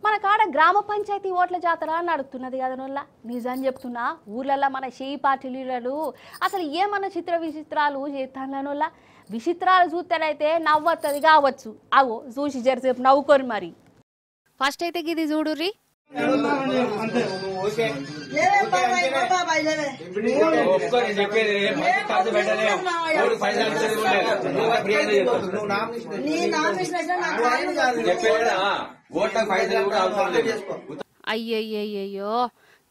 మన కాడ గ్రామ పంచాయతీ ఓట్ల జాతర నడుస్తున్నది కదనోళ్ళ నిజం చెప్తున్నా ఊర్లల్లో మన షేయి పార్టీ లీడర్లు అసలు ఏమన్నా చిత్ర విచిత్రాలు చేస్తానోళ్ళ విచిత్రాలు చూస్తేనైతే నవ్వొత్తది కావచ్చు అవో చూసి జరసేపు నవ్వుకొని మరి ఫస్ట్ అయితే గిది చూడుర్రి అయ్యయ్యో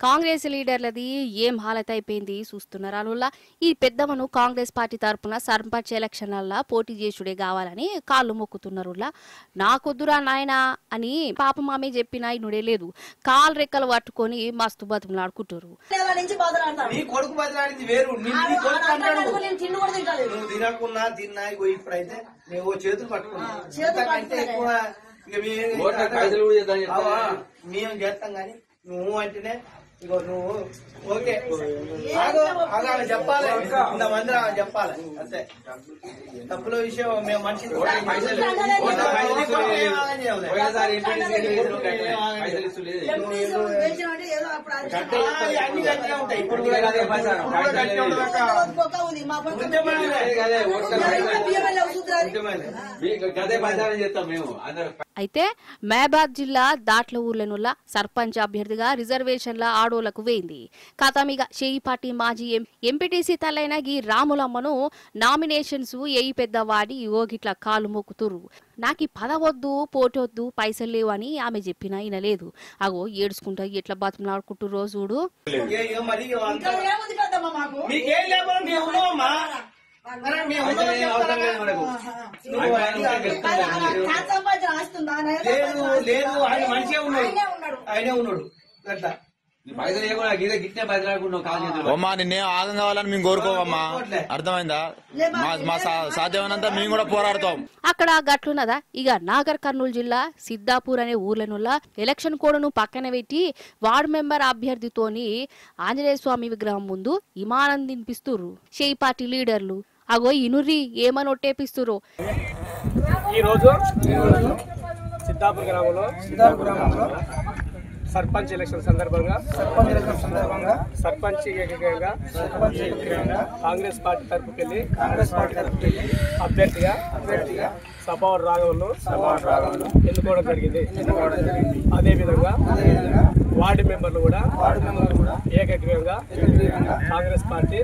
కాంగ్రెస్ లీడర్లది ఏం హాలత అయిపోయింది చూస్తున్నారు అలా ఈ పెద్దమను కాంగ్రెస్ పార్టీ తరఫున సర్పంచ్ ఎలక్షన్లలో పోటీ చేసుడే కావాలని కాళ్ళు మొక్కుతున్నారు నాకొద్దురా నాయనా అని పాప మామే చెప్పినా ఇనుడే లేదు కాలు రెక్కలు పట్టుకొని మస్తు బతుకులాడుకుంటారు నువ్వు అంటేనే ఇగో నువ్వు ఓకే చెప్పాలి ఇంతమంది చెప్పాలి అంతే తప్పుల విషయం మేము మనిషి అన్ని గట్టిగా ఉంటాయి ఇప్పుడు అయితే మహబాద్ జిల్లా దాట్ల ఊర్లనుల్ల సర్పంచ్ అభ్యర్థిగా రిజర్వేషన్ల ఆడోలకు వేయింది కథమిగ షేయి పార్టీ మాజీ ఎంపీటీసీ తల్లైన గీ రాములమ్మను నామినేషన్స్ ఏయి పెద్దవాడి ఓగిట్ల కాలు మొక్కుతురు నాకు పదవద్దు పోటొద్దు పైసలు లేవు అని ఆమె చెప్పినా వినలేదు అగో ఏడుచుకుంటా ఎట్లా బతుకులాడుకుంటూ రోజుడు ఆయనే ఉన్నాడు నిన్నే ఆగం కావాలని మేము కోరుకోవమ్మా అర్థమైందా మా సాధ్యమైనంత మేము కూడా పోరాడతాం అక్కడ గట్లున్నదా ఇక నాగర్ కర్నూలు జిల్లా సిద్దాపూర్ అనే ఊర్లనుల్ల ఎలక్షన్ కోడ్ను పక్కన పెట్టి వార్డు మెంబర్ అభ్యర్థితోని ఆంజనేయ స్వామి విగ్రహం ముందు విమానం తినిపిస్తుర్రు షేయి పార్టీ లీడర్లు అగో ఇనుర్రి ఏమని ఒట్టేపిస్తుర్రు ఈ రోజు సిద్దాపూర్ గ్రామంలో సర్పంచ్ ఎలక్షన్ సందర్భంగా సర్పంచ్ ఏకగ్రీవంగా కాంగ్రెస్ పార్టీ తరపుకి వెళ్ళి అభ్యర్థిగా సభావర్ రాఘవన్ను ఎన్నుకోవడం జరిగింది. అదేవిధంగా వార్డు మెంబర్లు కూడా ఏకగ్రీవంగా కాంగ్రెస్ పార్టీ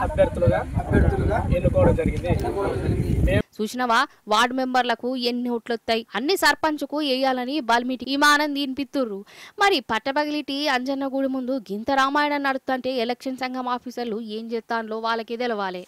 అభ్యర్థులుగా ఎన్నుకోవడం జరిగింది. చూసినవా వార్డు మెంబర్లకు ఎన్ని ఓట్లొత్తాయి అన్ని సర్పంచ్కు వేయాలని బాల్మీటి విమానం దీనిపిత్తుర్రు. మరి పట్టపగిలిటి అంజన్నగూడి ముందు గింత రామాయణం నడుస్తుంటే ఎలక్షన్ సంఘం ఆఫీసర్లు ఏం చేస్తాన్లో వాళ్ళకి తెలవాలి.